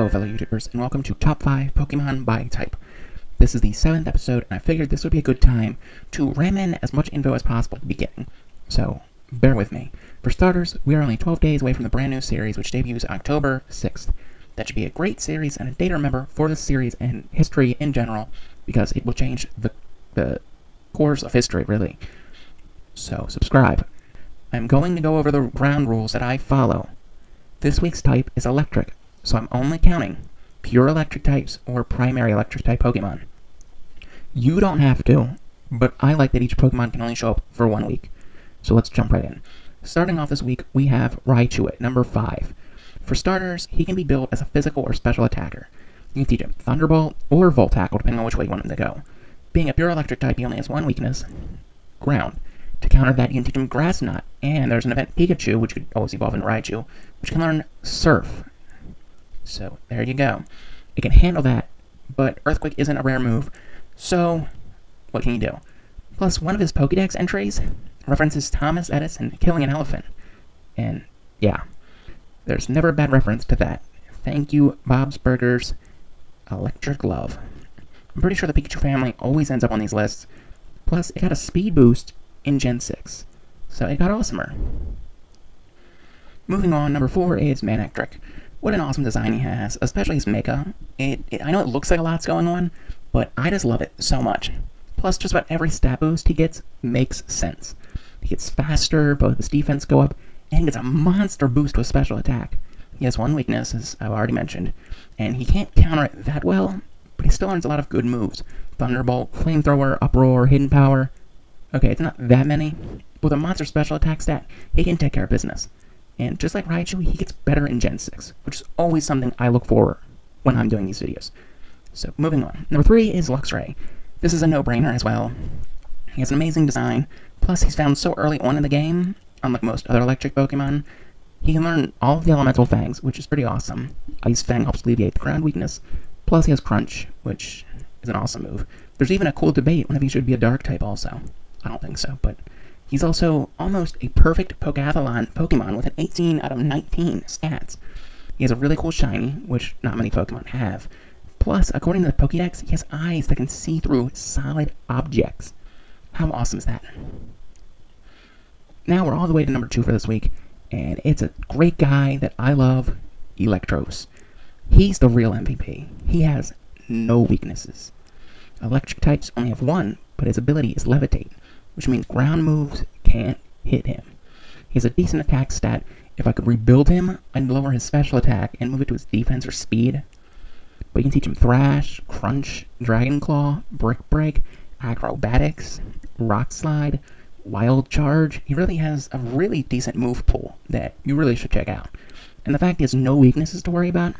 Hello fellow YouTubers, and welcome to Top 5 Pokemon by Type. This is the 7th episode, and I figured this would be a good time to ram in as much info as possible to begin. So, bear with me. For starters, we are only 12 days away from the brand new series, which debuts October 6th. That should be a great series and a day to remember for the series and history in general, because it will change the course of history, really. So, subscribe. I'm going to go over the ground rules that I follow. This week's type is electric, so I'm only counting pure electric types or primary electric type Pokemon. You don't have to, but I like that each Pokemon can only show up for 1 week. So let's jump right in. Starting off this week, we have Raichu at number 5. For starters, he can be built as a physical or special attacker. You can teach him Thunderbolt or Volt Tackle, depending on which way you want him to go. Being a pure electric type, he only has one weakness, Ground. To counter that, you can teach him Grass Knot, and there's an event Pikachu, which could always evolve into Raichu, which can learn Surf. So, there you go. It can handle that, but Earthquake isn't a rare move, so what can you do? Plus, one of his Pokédex entries references Thomas Edison killing an elephant. And, yeah, there's never a bad reference to that. Thank you, Bob's Burgers, Electric Love. I'm pretty sure the Pikachu family always ends up on these lists. Plus, it got a speed boost in Gen 6, so it got awesomer. Moving on, number 4 is Manectric. What an awesome design he has, especially his Mega. I know it looks like a lot's going on, but I just love it so much. Plus, just about every stat boost he gets makes sense. He gets faster, both his defense go up, and he gets a monster boost to his special attack. He has one weakness, as I've already mentioned, and he can't counter it that well, but he still learns a lot of good moves. Thunderbolt, Flamethrower, Uproar, Hidden Power. Okay, it's not that many. With a monster special attack stat, he can take care of business. And just like Raichu, he gets better in Gen 6, which is always something I look for when I'm doing these videos. So, moving on. Number 3 is Luxray. This is a no-brainer as well. He has an amazing design, plus he's found so early on in the game, unlike most other electric Pokemon. He can learn all of the elemental fangs, which is pretty awesome. Ice Fang helps alleviate the ground weakness, plus he has Crunch, which is an awesome move. There's even a cool debate on if he should be a dark type also. I don't think so, but he's also almost a perfect Pokéathlon Pokemon with an 18 out of 19 stats. He has a really cool shiny, which not many Pokemon have. Plus, according to the Pokédex, he has eyes that can see through solid objects. How awesome is that? Now we're all the way to number 2 for this week, and it's a great guy that I love, Electros. He's the real MVP. He has no weaknesses. Electric types only have one, but his ability is Levitate, which means ground moves can't hit him. He has a decent attack stat. If I could rebuild him, I'd lower his special attack and move it to his defense or speed. But you can teach him Thrash, Crunch, Dragon Claw, Brick Break, Acrobatics, Rock Slide, Wild Charge. He really has a really decent move pool that you really should check out. And the fact he has no weaknesses to worry about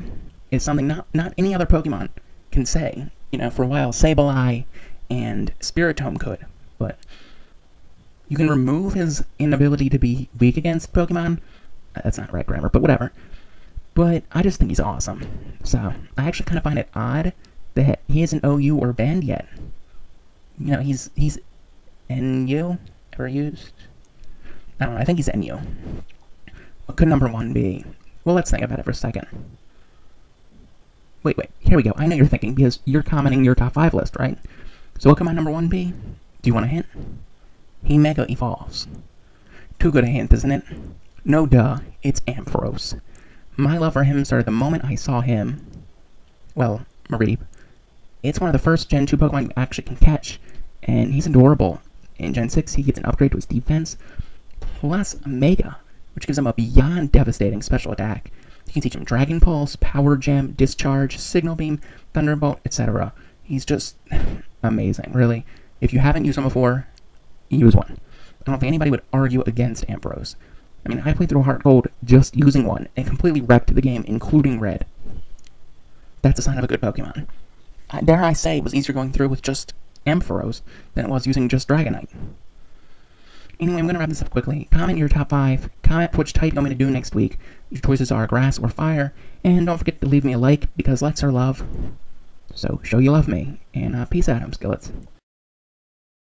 is something not any other Pokemon can say. You know, for a while, Sableye and Spiritomb could, but you can remove his inability to be weak against Pokemon. That's not right grammar, but whatever. But I just think he's awesome. So, I actually kind of find it odd that he isn't OU or banned yet. You know, he's NU, ever used? I don't know, I think he's NU. What could number 1 be? Well, let's think about it for a second. Wait, here we go. I know you're thinking, because you're commenting your top 5 list, right? So what could my number 1 be? Do you want a hint? He Mega Evolves. Too good a hint, isn't it? No duh, it's Ampharos. My love for him started the moment I saw him. Well, Mareep. It's one of the first Gen 2 Pokemon you actually can catch, and he's adorable. In Gen 6, he gets an upgrade to his defense, plus Mega, which gives him a beyond devastating special attack. You can teach him Dragon Pulse, Power Gem, Discharge, Signal Beam, Thunderbolt, etc. He's just amazing, really. If you haven't used him before, use one. I don't think anybody would argue against Ampharos. I mean, I played through Heart Gold just using one, and completely wrecked the game, including Red. That's a sign of a good Pokemon. Dare I say, it was easier going through with just Ampharos than it was using just Dragonite. Anyway, I'm going to wrap this up quickly. Comment your top 5. Comment which type you want me to do next week. Your choices are grass or fire. And don't forget to leave me a like, because likes are love. So, show you love me. And peace out, Skillets.